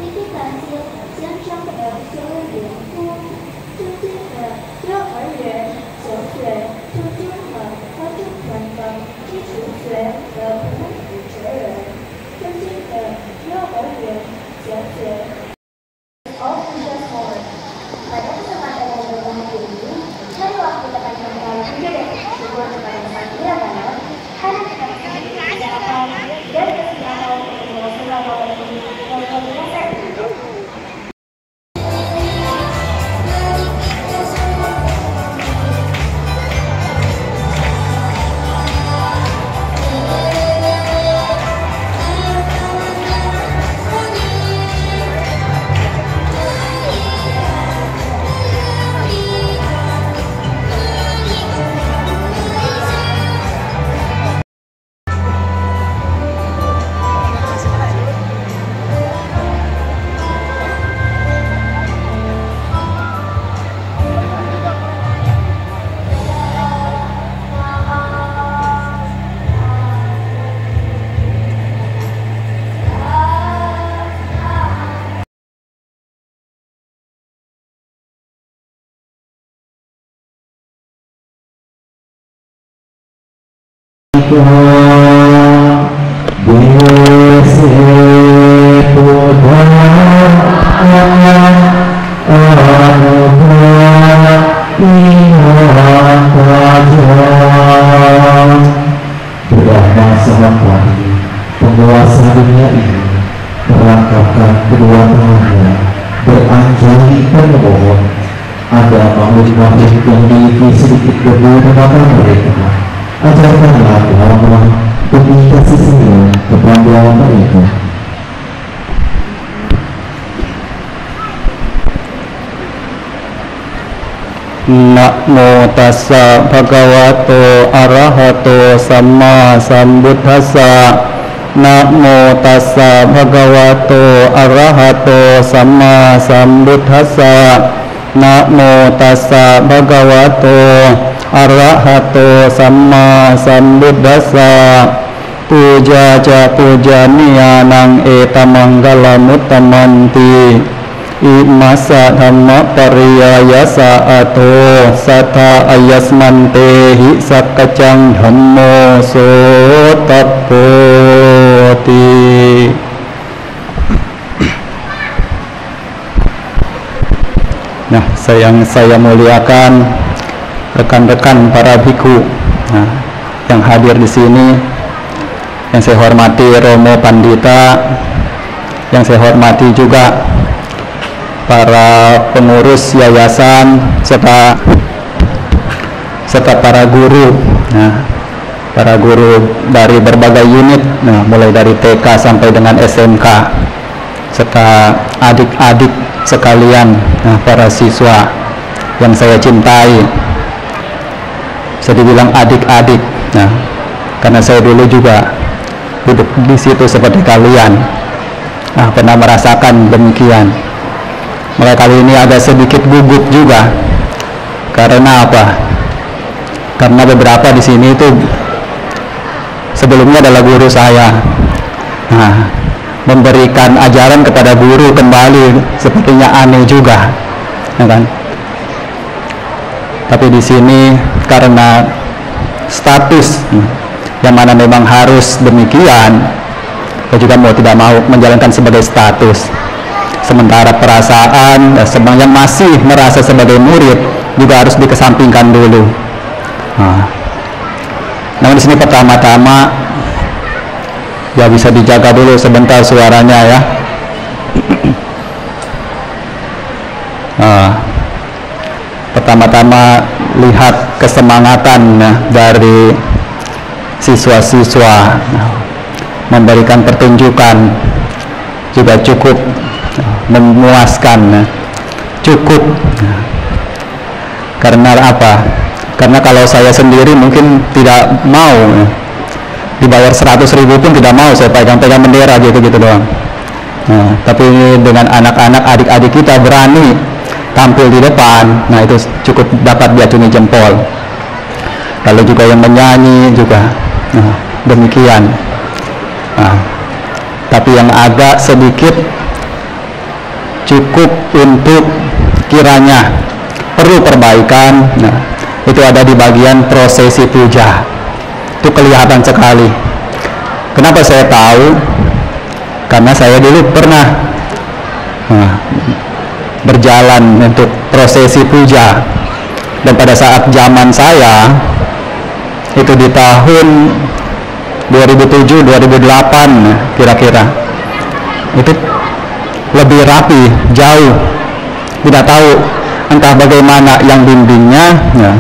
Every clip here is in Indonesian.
一个感情相上的所谓缘故，中间的幼儿园、小学、初中和高中等等基础学的普通主持人，中间的幼儿园、小学。Oh, sudah small. Pada kesempatan yang berbahagia ini, marilah kita panjatkan puja dan syukur kepada Sang Hyang Widi, karena kita kesehatan dan kesehatan untuk selama ini yang berkuasa. Penguasa dunia ini merangkapkan kedua tangannya beranjali dan memohon ada makhluk-makhluk yang memiliki sedikit debu di mata mereka. Ajarkanlah Allah demi kasih sayang kepada mereka. Namo tassa bhagavato arahato samma sambuddhassa. Namo tassa bhagavato arahato samma sambuddhassa. Namo tassa bhagavato arahato samma sambuddhassa. Puja ja pujaniyanang etamanggalam uttamanti. Imasa dhamma pariyayasa ato sata ayasmantehi sakacang dhammo sotapoti. Nah, yang saya muliakan rekan-rekan para bhikkhu yang hadir di sini, yang saya hormati Romo Pandita, yang saya hormati juga para pengurus yayasan serta para guru, para guru dari berbagai unit, mulai dari TK sampai dengan SMK, serta adik-adik sekalian, para siswa yang saya cintai. Saya dibilang adik-adik, karena saya dulu juga duduk di situ seperti kalian, pernah merasakan demikian. Maka kali ini agak sedikit gugup juga. Karena apa? Karena beberapa di sini itu sebelumnya adalah guru saya. Memberikan ajaran kepada guru kembali sepertinya aneh juga, ya kan? Tapi di sini karena status yang mana memang harus demikian, saya juga mau tidak mau menjalankan sebagai status. Sementara perasaan yang masih merasa sebagai murid juga harus dikesampingkan dulu. Namun di sini pertama-tama ya bisa dijaga dulu sebentar suaranya ya. Pertama-tama lihat kesemangatan dari siswa-siswa memberikan pertunjukan juga cukup memuaskan, cukup. Karena apa? Karena kalau saya sendiri mungkin tidak mau dibayar 100.000 pun tidak mau saya pegang-pegang bendera gitu doang. Tapi dengan anak-anak adik-adik kita berani tampil di depan, itu cukup dapat diacungi jempol. Lalu juga yang menyanyi juga demikian. Tapi yang agak sedikit cukup untuk kiranya perlu perbaikan. Nah, itu ada di bagian prosesi puja. Itu kelihatan sekali. Kenapa saya tahu? Karena saya dulu pernah berjalan untuk prosesi puja, dan pada saat zaman saya itu di tahun 2007-2008 kira-kira, itu lebih rapi, jauh. Tidak tahu entah bagaimana yang bimbingnya, ya,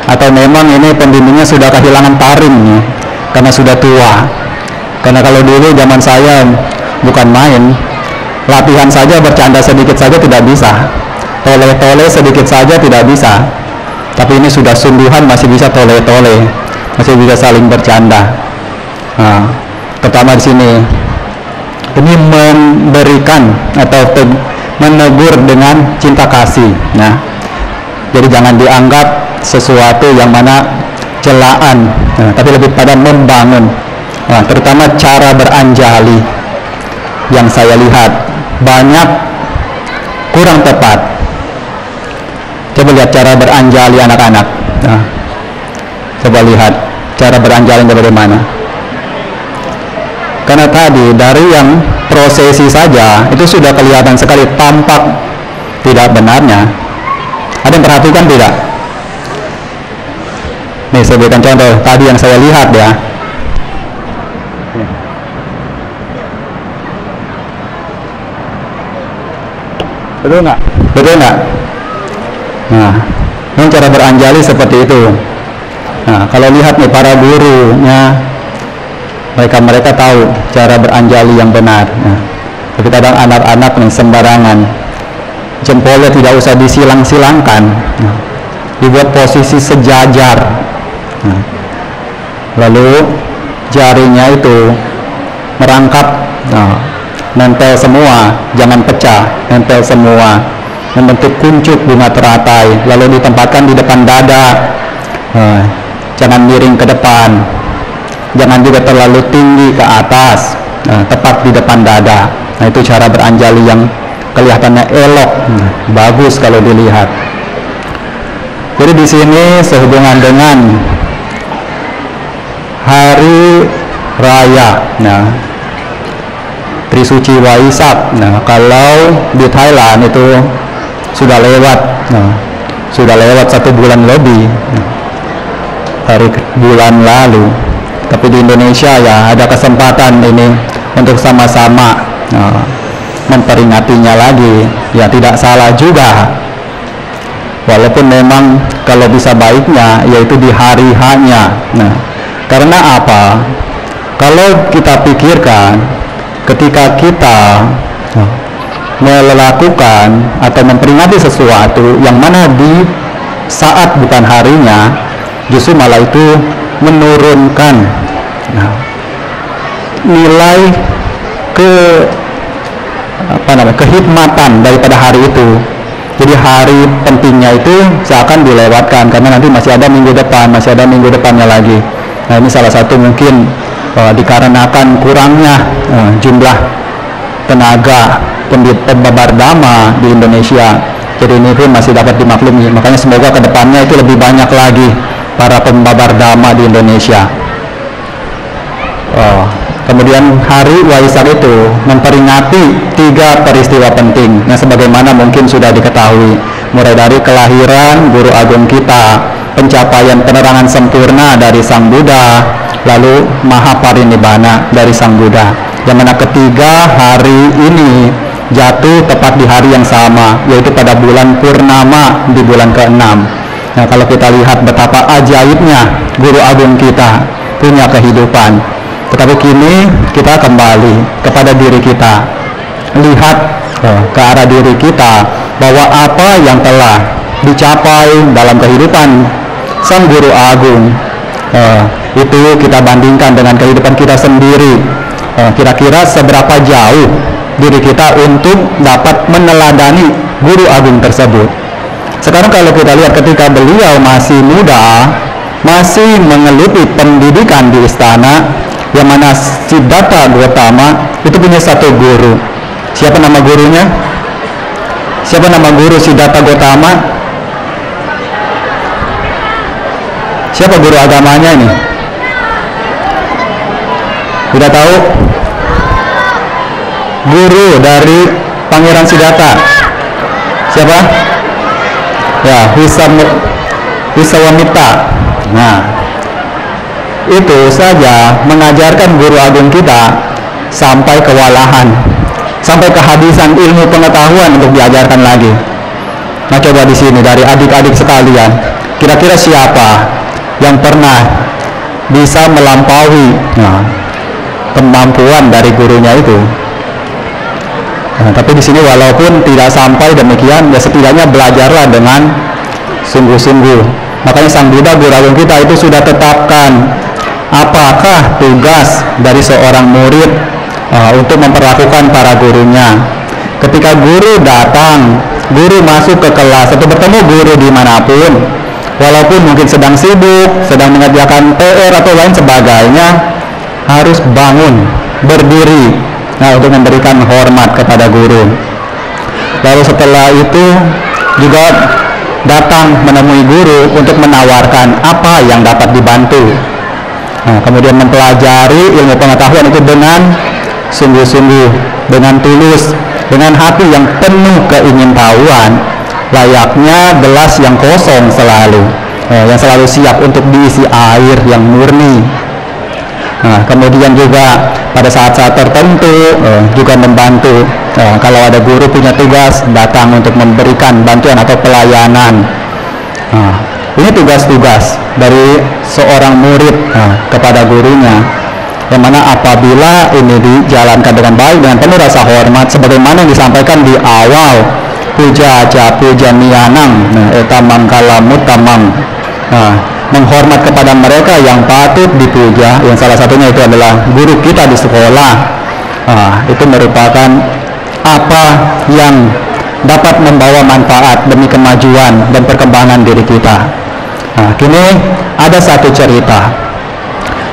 atau memang ini pembimbingnya sudah kehilangan taring, ya, karena sudah tua. Karena kalau dulu zaman saya bukan main, latihan saja, bercanda sedikit saja tidak bisa, tole-tole sedikit saja tidak bisa. Tapi ini sudah sungguhan masih bisa tole-tole, masih bisa saling bercanda. Nah, pertama di sini ini memberikan atau menegur dengan cinta kasih. Nah, jadi jangan dianggap sesuatu yang mana celaan, tapi lebih pada membangun. Nah, terutama cara beranjali yang saya lihat banyak kurang tepat. Coba lihat cara beranjali anak-anak. Nah, coba lihat cara beranjali bagaimana. Karena tadi dari yang prosesi saja itu sudah kelihatan sekali tampak tidak benarnya. Ada yang perhatikan tidak? Nih saya berikan contoh tadi yang saya lihat ya. Betul nggak? Betul nggak? Nah, ini cara beranjali seperti itu. Nah, kalau lihat nih para gurunya, mereka tahu cara beranjali yang benar. Nah, tapi kadang anak-anak yang sembarangan, jempolnya tidak usah disilang-silangkan, nah, dibuat posisi sejajar. Nah, lalu jarinya itu merangkap, nah, nempel semua, jangan pecah, nempel semua, membentuk kuncup bunga teratai, lalu ditempatkan di depan dada. Nah, jangan miring ke depan, jangan juga terlalu tinggi ke atas, nah, tepat di depan dada. Nah, itu cara beranjali yang kelihatannya elok, bagus kalau dilihat. Jadi di sini sehubungan dengan hari raya, nah, Trisuci Waisak. Nah, kalau di Thailand itu sudah lewat, nah, sudah lewat 1 bulan lebih, nah, dari bulan lalu. Tapi di Indonesia ya ada kesempatan ini untuk sama-sama memperingatinya lagi. Ya tidak salah juga. Walaupun memang kalau bisa baiknya yaitu di hari H-nya. Nah, karena apa? Kalau kita pikirkan ketika kita melakukan atau memperingati sesuatu yang mana di saat bukan harinya, justru malah itu menurunkan nilai kehikmatan daripada hari itu. Jadi hari pentingnya itu seakan dilewatkan karena nanti masih ada minggu depan, masih ada minggu depannya lagi. Nah, ini salah satu mungkin dikarenakan kurangnya jumlah tenaga pembabar dhamma di Indonesia. Jadi ini pun masih dapat dimaklumi. Makanya semoga kedepannya itu lebih banyak lagi para pembabar dhamma di Indonesia. Kemudian hari Waisak itu memperingati 3 peristiwa penting yang sebagaimana mungkin sudah diketahui, mulai dari kelahiran Guru Agung kita, pencapaian penerangan sempurna dari Sang Buddha, lalu Mahaparinibbana dari Sang Buddha. Yang mana ketiga hari ini jatuh tepat di hari yang sama, yaitu pada bulan Purnama di bulan ke-6. Nah, kalau kita lihat betapa ajaibnya Guru Agung kita punya kehidupan. Tetapi kini kita kembali kepada diri kita, lihat ke arah diri kita bahwa apa yang telah dicapai dalam kehidupan Sang Guru Agung itu kita bandingkan dengan kehidupan kita sendiri. Kira-kira seberapa jauh diri kita untuk dapat meneladani Guru Agung tersebut. Sekarang kalau kita lihat ketika beliau masih muda, masih menggeluti pendidikan di istana, yang mana Siddhartha Gautama itu punya satu guru. Siapa nama gurunya? Siapa nama guru Siddhartha Gautama? Siapa guru agamanya ini? Tidak tahu? Guru dari Pangeran Siddhartha. Siapa? Ya, Wiswamitra. Nah, itu saja mengajarkan guru agung kita sampai kewalahan, sampai kehabisan ilmu pengetahuan untuk diajarkan lagi. Nah, coba di sini dari adik-adik sekalian, kira-kira siapa yang pernah bisa melampaui kemampuan dari gurunya itu? Nah, tapi di sini walaupun tidak sampai demikian, ya setidaknya belajarlah dengan sungguh-sungguh. Makanya Sang Buddha guru agung kita itu sudah tetapkan apakah tugas dari seorang murid untuk memperlakukan para gurunya. Ketika guru datang, guru masuk ke kelas atau bertemu guru dimanapun, walaupun mungkin sedang sibuk, sedang mengerjakan PR atau lain sebagainya, harus bangun, berdiri, untuk memberikan hormat kepada guru. Lalu setelah itu juga datang menemui guru untuk menawarkan apa yang dapat dibantu. Kemudian mempelajari ilmu pengetahuan itu dengan sungguh-sungguh, dengan tulus, dengan hati yang penuh keingintahuan, layaknya gelas yang kosong selalu, yang selalu siap untuk diisi air yang murni. Kemudian juga pada saat-saat tertentu juga membantu. Kalau ada guru punya tugas, datang untuk memberikan bantuan atau pelayanan. Ini tugas-tugas dari seorang murid kepada gurunya, yang mana apabila ini dijalankan dengan baik, dengan penuh rasa hormat, sebagaimana yang disampaikan di awal, puja aja puja nianang, etamam kalamut tamam, menghormat kepada mereka yang patut dipuja, yang salah satunya itu adalah guru kita di sekolah. Itu merupakan apa yang dapat membawa manfaat demi kemajuan dan perkembangan diri kita. Kini ada satu cerita.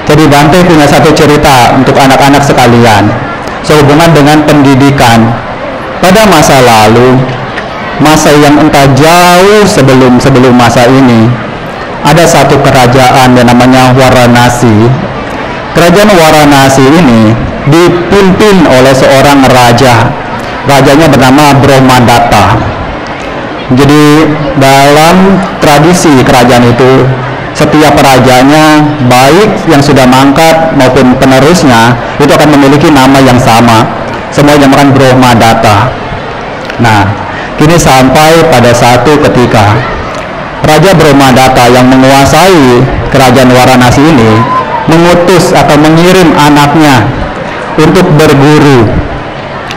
Jadi Bante punya satu cerita untuk anak-anak sekalian sehubungan dengan pendidikan. Pada masa lalu, masa yang entah jauh sebelum masa ini, ada satu kerajaan yang namanya Varanasi. Kerajaan Varanasi ini dipimpin oleh seorang raja. Rajanya bernama Brahmadatta. Jadi dalam tradisi kerajaan itu, setiap rajanya, baik yang sudah mangkat maupun penerusnya, itu akan memiliki nama yang sama. Semua dinamakan Brahmadatta. Nah, kini sampai pada satu ketika Raja Brahmadatta yang menguasai kerajaan Varanasi ini mengutus atau mengirim anaknya untuk berguru,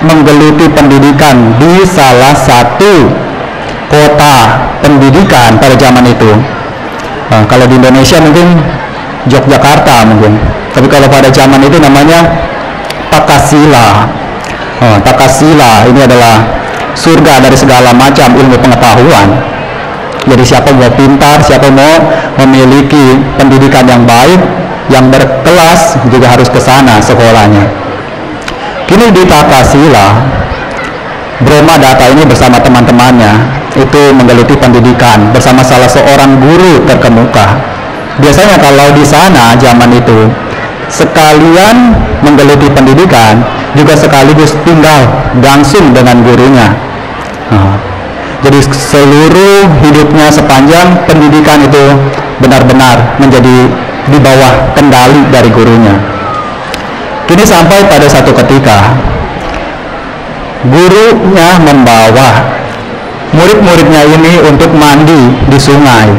menggeluti pendidikan di salah satu kota pendidikan pada zaman itu. Kalau di Indonesia mungkin Yogyakarta mungkin, tapi kalau pada zaman itu namanya Takasila. Takasila ini adalah surga dari segala macam ilmu pengetahuan. Jadi siapa mau pintar, siapa mau memiliki pendidikan yang baik, yang berkelas, juga harus ke sana sekolahnya. Kini di Takasila, Brahmadatta ini bersama teman-temannya itu menggeluti pendidikan bersama salah seorang guru terkemuka. Biasanya kalau di sana zaman itu sekalian menggeluti pendidikan, juga sekaligus tinggal langsung dengan gurunya. Jadi seluruh hidupnya sepanjang pendidikan itu benar-benar menjadi di bawah kendali dari gurunya. Kini sampai pada satu ketika, gurunya membawa murid-muridnya ini untuk mandi di sungai.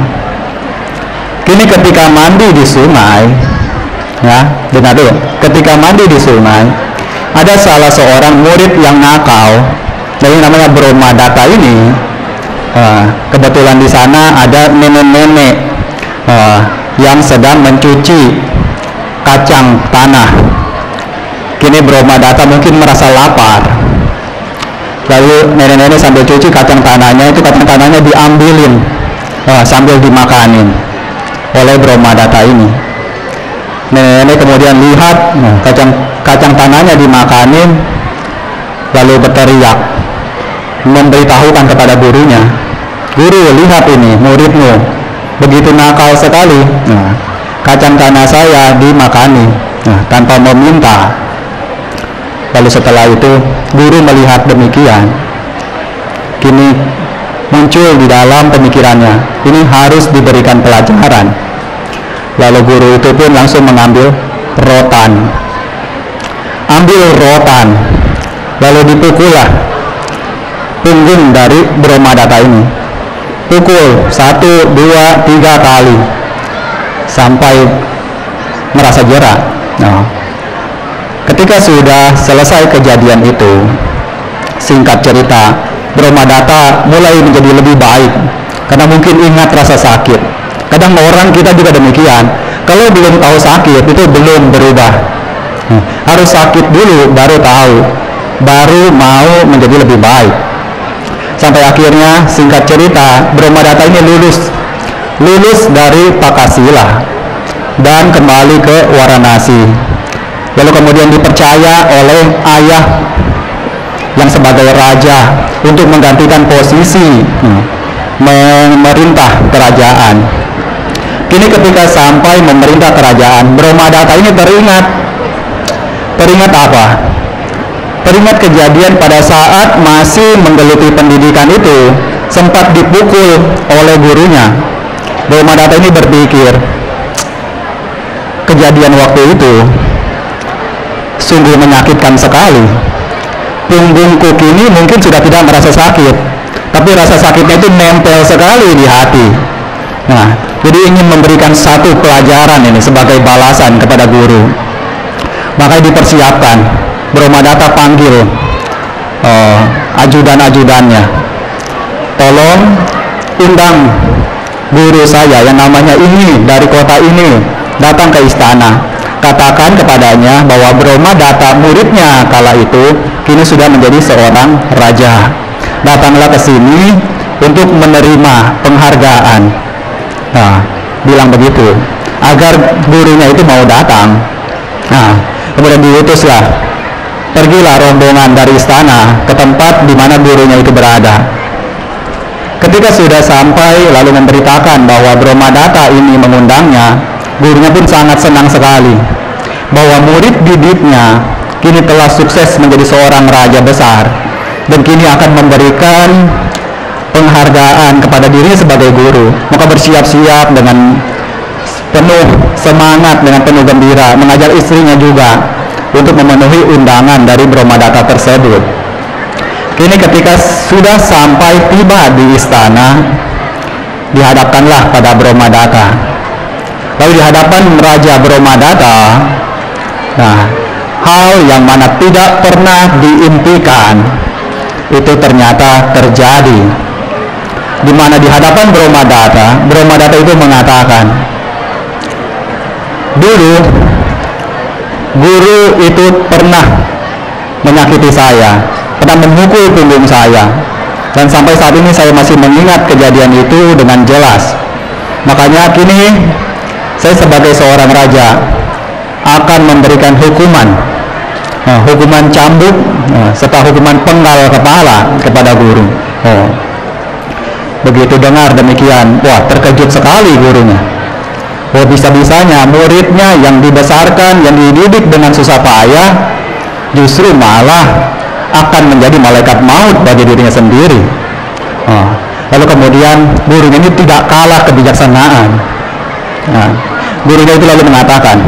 Kini ketika mandi di sungai, dengar dulu, ketika mandi di sungai, ada salah seorang murid yang nakal, jadi namanya Brahmadatta ini. Kebetulan di sana ada nenek-nenek yang sedang mencuci kacang tanah. Kini Brahmadatta mungkin merasa lapar. Lalu nenek-nenek sambil cuci kacang tanahnya, itu kacang tanahnya diambilin sambil dimakanin oleh Brahmadatta ini. Nenek-nenek kemudian lihat kacang tanahnya dimakanin, lalu berteriak, memberitahukan kepada gurunya, "Guru, lihat ini muridmu begitu nakal sekali. Nah, kacang tanah saya dimakani, tanpa meminta." Lalu setelah itu guru melihat demikian, kini muncul di dalam pemikirannya, ini harus diberikan pelajaran. Lalu guru itu pun langsung mengambil rotan, lalu dipukullah punggung dari Brahmadatta ini. Pukul 1, 2, 3 kali sampai merasa jera. Nah, ketika sudah selesai kejadian itu, singkat cerita, Brahmadatta mulai menjadi lebih baik karena mungkin ingat rasa sakit. Kadang orang kita juga demikian, kalau belum tahu sakit itu belum berubah. Harus sakit dulu baru tahu, baru mau menjadi lebih baik. Sampai akhirnya singkat cerita, Brahmadatta ini lulus dari Takasila dan kembali ke Varanasi. Lalu kemudian dipercaya oleh ayah yang sebagai raja untuk menggantikan posisi memerintah kerajaan. Kini ketika sampai memerintah kerajaan, Brahmadatta ini teringat apa? Teringat kejadian pada saat masih menggeluti pendidikan itu, sempat dipukul oleh gurunya. Brahmadatta ini berpikir, kejadian waktu itu sungguh menyakitkan sekali. Punggungku kini mungkin sudah tidak merasa sakit, tapi rasa sakitnya itu nempel sekali di hati. Nah, jadi ingin memberikan satu pelajaran ini sebagai balasan kepada guru. Makanya dipersiapkan, Brahmadatta panggil ajudan-ajudannya, "Tolong undang guru saya yang namanya ini dari kota ini datang ke istana. Katakan kepadanya bahwa Brahmadatta muridnya kala itu kini sudah menjadi seorang raja. Datanglah ke sini untuk menerima penghargaan." Nah, bilang begitu agar gurunya itu mau datang. Nah, kemudian diutuslah, pergilah rombongan dari istana ke tempat di mana gurunya itu berada. Ketika sudah sampai lalu memberitakan bahwa Brahmadatta ini mengundangnya, gurunya pun sangat senang sekali bahwa murid didiknya kini telah sukses menjadi seorang raja besar dan kini akan memberikan penghargaan kepada dirinya sebagai guru. Maka bersiap-siap dengan penuh semangat, dengan penuh gembira, mengajar istrinya juga untuk memenuhi undangan dari Brahmadatta tersebut. Kini ketika sudah sampai tiba di istana, dihadapkanlah pada Brahmadatta. Lalu di hadapan Raja Brahmadatta, nah, hal yang mana tidak pernah diimpikan itu ternyata terjadi. Di mana di hadapan Brahmadatta itu mengatakan, "Dulu guru itu pernah menyakiti saya, pernah memukul punggung saya, dan sampai saat ini saya masih mengingat kejadian itu dengan jelas. Makanya kini saya sebagai seorang raja akan memberikan hukuman cambuk serta hukuman penggal kepala kepada guru." Begitu dengar demikian, wah, terkejut sekali gurunya. Bisa-bisanya muridnya yang dibesarkan, yang dididik dengan susah payah, justru malah akan menjadi malaikat maut bagi dirinya sendiri. Lalu kemudian gurunya ini tidak kalah kebijaksanaan. Gurunya itu lalu mengatakan,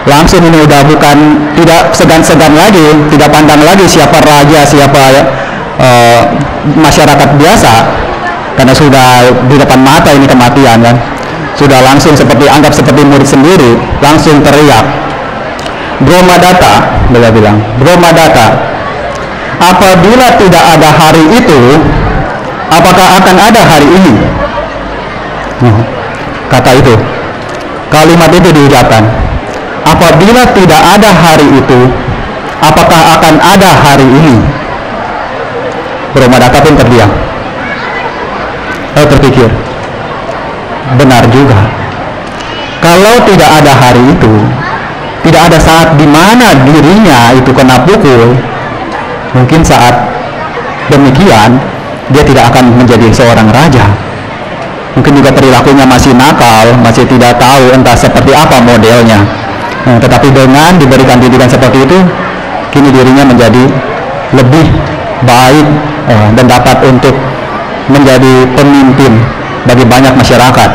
langsung ini udah bukan, tidak segan-segan lagi, tidak pandang lagi siapa raja, siapa masyarakat biasa, karena sudah di depan mata ini kematian kan. Sudah langsung anggap seperti murid sendiri, langsung teriak, "Brahmadatta," beliau bilang, "Brahmadatta, apabila tidak ada hari itu, apakah akan ada hari ini?" Kata itu, kalimat itu diucapkan, apabila tidak ada hari itu, apakah akan ada hari ini? Brahmadatta pun terdiam. Lalu terpikir, benar juga. Kalau tidak ada hari itu, tidak ada saat di mana dirinya itu kena pukul, mungkin saat demikian, dia tidak akan menjadi seorang raja. Mungkin juga perilakunya masih nakal, masih tidak tahu entah seperti apa modelnya. Tetapi dengan diberikan didikan seperti itu, kini dirinya menjadi lebih baik dan dapat untuk menjadi pemimpin bagi banyak masyarakat.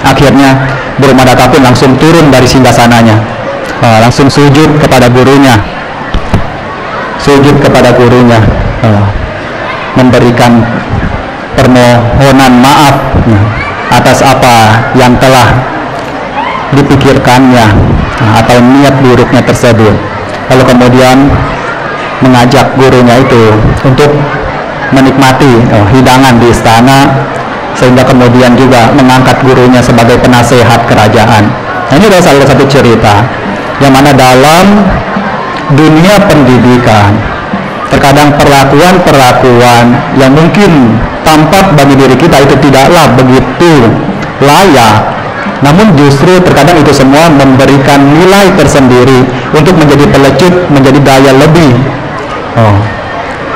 Akhirnya burung Madaka pun langsung turun dari singgasananya, langsung sujud kepada gurunya, memberikan permohonan maaf atas apa yang telah dipikirkannya atau niat buruknya tersebut. Lalu kemudian mengajak gurunya itu untuk menikmati hidangan di istana, sehingga kemudian juga mengangkat gurunya sebagai penasehat kerajaan. Nah, ini adalah salah satu cerita yang mana dalam dunia pendidikan terkadang perlakuan-perlakuan yang mungkin tampak bagi diri kita itu tidaklah begitu layak, namun justru terkadang itu semua memberikan nilai tersendiri untuk menjadi pelecut, menjadi daya lebih.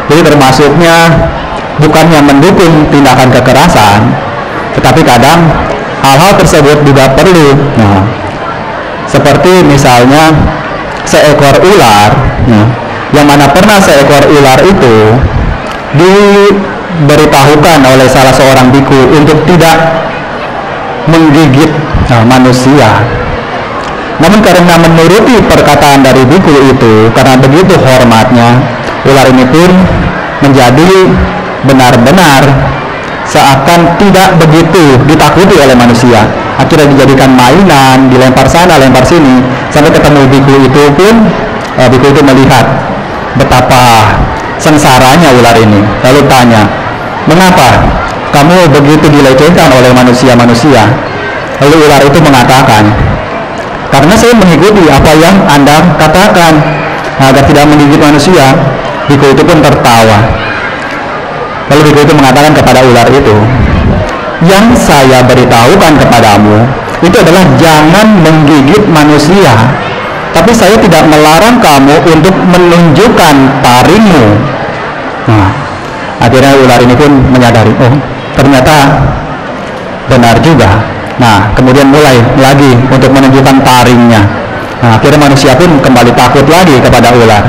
Jadi termasuknya bukannya mendukung tindakan kekerasan, tetapi kadang hal-hal tersebut juga perlu. Seperti misalnya seekor ular, yang mana pernah seekor ular itu diberitahukan oleh salah seorang biku untuk tidak menggigit manusia. Namun karena menuruti perkataan dari biku itu, karena begitu hormatnya, ular ini pun menjadi benar-benar seakan tidak begitu ditakuti oleh manusia. Akhirnya dijadikan mainan, dilempar sana, lempar sini, sampai ketemu biku itu pun biku itu melihat betapa sengsaranya ular ini. Lalu tanya, mengapa kamu begitu dilecehkan oleh manusia-manusia? Lalu ular itu mengatakan, karena saya mengikuti apa yang Anda katakan agar tidak menggigit manusia. Biku itu pun tertawa. Lalu biku itu mengatakan kepada ular itu, yang saya beritahukan kepadamu itu adalah jangan menggigit manusia, tapi saya tidak melarang kamu untuk menunjukkan taringmu. Akhirnya ular ini pun menyadari, oh ternyata benar juga. Kemudian mulai lagi untuk menunjukkan taringnya. Akhirnya manusia pun kembali takut lagi kepada ular.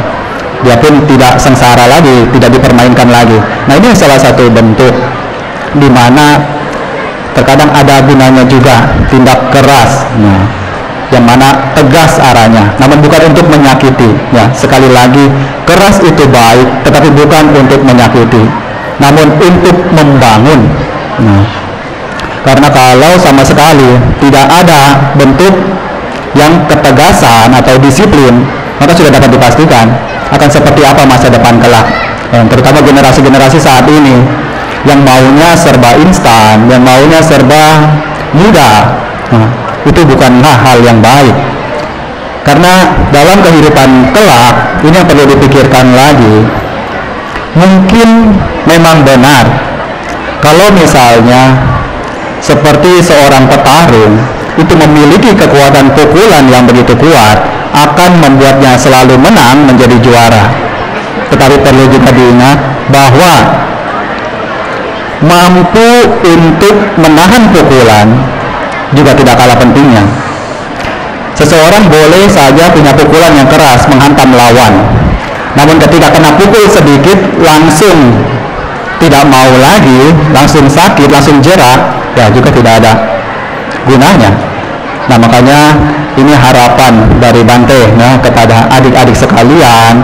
Dia pun tidak sengsara lagi, tidak dipermainkan lagi. Ini salah satu bentuk di mana terkadang ada gunanya juga tindak keras, yang mana tegas arahnya, namun bukan untuk menyakiti. Sekali lagi, keras itu baik, tetapi bukan untuk menyakiti, namun untuk membangun. Karena kalau sama sekali tidak ada bentuk yang ketegasan atau disiplin, maka sudah dapat dipastikan akan seperti apa masa depan kelak. Terutama generasi-generasi saat ini yang maunya serba instan, yang maunya serba mudah, itu bukanlah hal yang baik. Karena dalam kehidupan kelak ini yang perlu dipikirkan lagi. Mungkin memang benar kalau misalnya seperti seorang petarung itu memiliki kekuatan pukulan yang begitu kuat, akan membuatnya selalu menang, menjadi juara. Tetapi perlu juga diingat bahwa mampu untuk menahan pukulan juga tidak kalah pentingnya. Seseorang boleh saja punya pukulan yang keras menghantam lawan, namun ketika kena pukul sedikit langsung tidak mau lagi, langsung sakit, langsung jerak, ya juga tidak ada gunanya. Makanya ini harapan dari Bante kepada adik-adik sekalian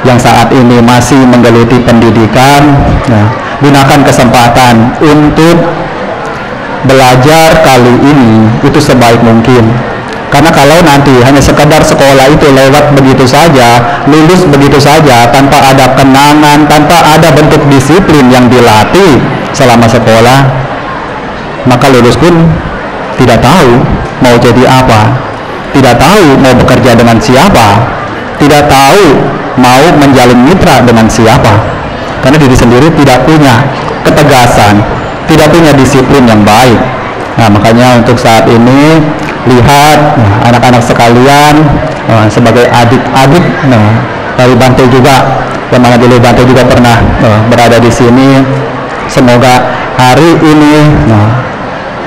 yang saat ini masih menggeluti pendidikan, gunakan kesempatan untuk belajar kali ini itu sebaik mungkin. Karena kalau nanti hanya sekedar sekolah itu lewat begitu saja, lulus begitu saja, tanpa ada kenangan, tanpa ada bentuk disiplin yang dilatih selama sekolah, maka lulus pun tidak tahu mau jadi apa, tidak tahu mau bekerja dengan siapa, tidak tahu mau menjalin mitra dengan siapa, karena diri sendiri tidak punya ketegasan, tidak punya disiplin yang baik. Makanya untuk saat ini lihat anak-anak sekalian sebagai adik-adik dari Bante juga yang mana dulu Bante juga pernah berada di sini. Semoga hari ini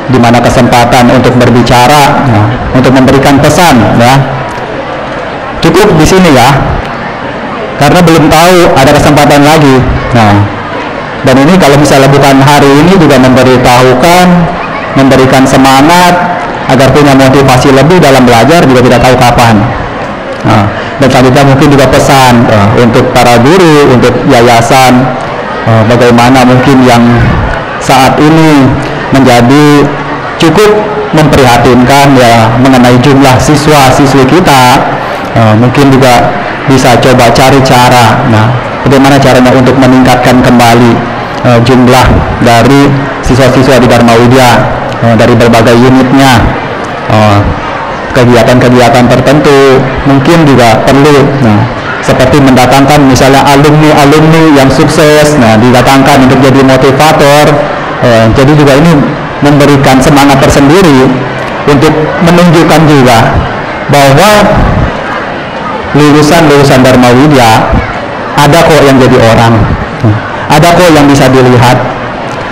di mana kesempatan untuk berbicara, untuk memberikan pesan, ya, cukup di sini ya, karena belum tahu ada kesempatan lagi. Dan ini kalau misalnya bukan hari ini juga memberitahukan, memberikan semangat agar punya motivasi lebih dalam belajar, juga tidak tahu kapan. Dan selanjutnya mungkin juga pesan untuk para guru, untuk yayasan, bagaimana mungkin yang saat ini menjadi cukup memprihatinkan ya mengenai jumlah siswa-siswi kita. Mungkin juga bisa coba cari cara, bagaimana caranya untuk meningkatkan kembali jumlah dari siswa-siswa di Dharma Widya, dari berbagai unitnya. Kegiatan-kegiatan tertentu mungkin juga perlu, seperti mendatangkan misalnya alumni-alumni yang sukses, didatangkan untuk jadi motivator. Jadi juga ini memberikan semangat tersendiri untuk menunjukkan juga bahwa lulusan-lulusan Dharma Widya ada kok yang jadi orang, ada kok yang bisa dilihat,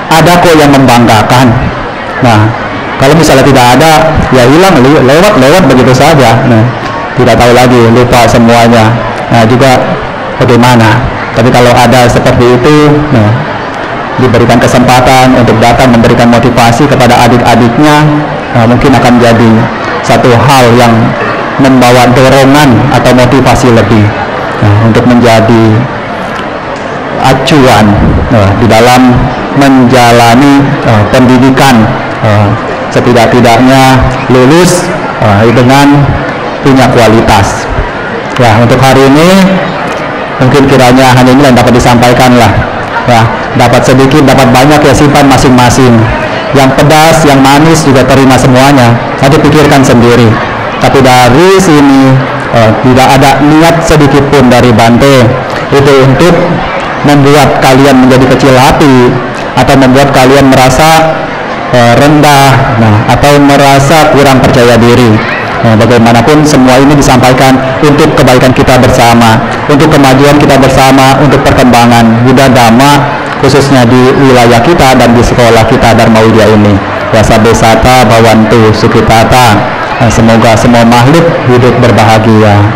ada kok yang membanggakan. Kalau misalnya tidak ada, ya hilang, lewat begitu saja. Tidak tahu lagi, lupa semuanya. Juga bagaimana? Tapi kalau ada seperti itu, diberikan kesempatan untuk datang memberikan motivasi kepada adik-adiknya, mungkin akan jadi satu hal yang membawa dorongan atau motivasi lebih untuk menjadi acuan di dalam menjalani pendidikan. Setidak-tidaknya lulus dengan punya kualitas. Ya, untuk hari ini mungkin kiranya hanya ini yang dapat disampaikan lah. Ya, dapat sedikit, dapat banyak ya simpan masing-masing. Yang pedas, yang manis juga terima semuanya. Nanti pikirkan sendiri. Tapi dari sini tidak ada niat sedikit pun dari Bante itu untuk membuat kalian menjadi kecil hati atau membuat kalian merasa rendah, atau merasa kurang percaya diri. Bagaimanapun semua ini disampaikan untuk kebaikan kita bersama, untuk kemajuan kita bersama, untuk perkembangan Buddha Dhamma khususnya di wilayah kita dan di sekolah kita Dharma Widya ini. Wasabesata Bhavantu Sukhitata. Semoga semua makhluk hidup berbahagia.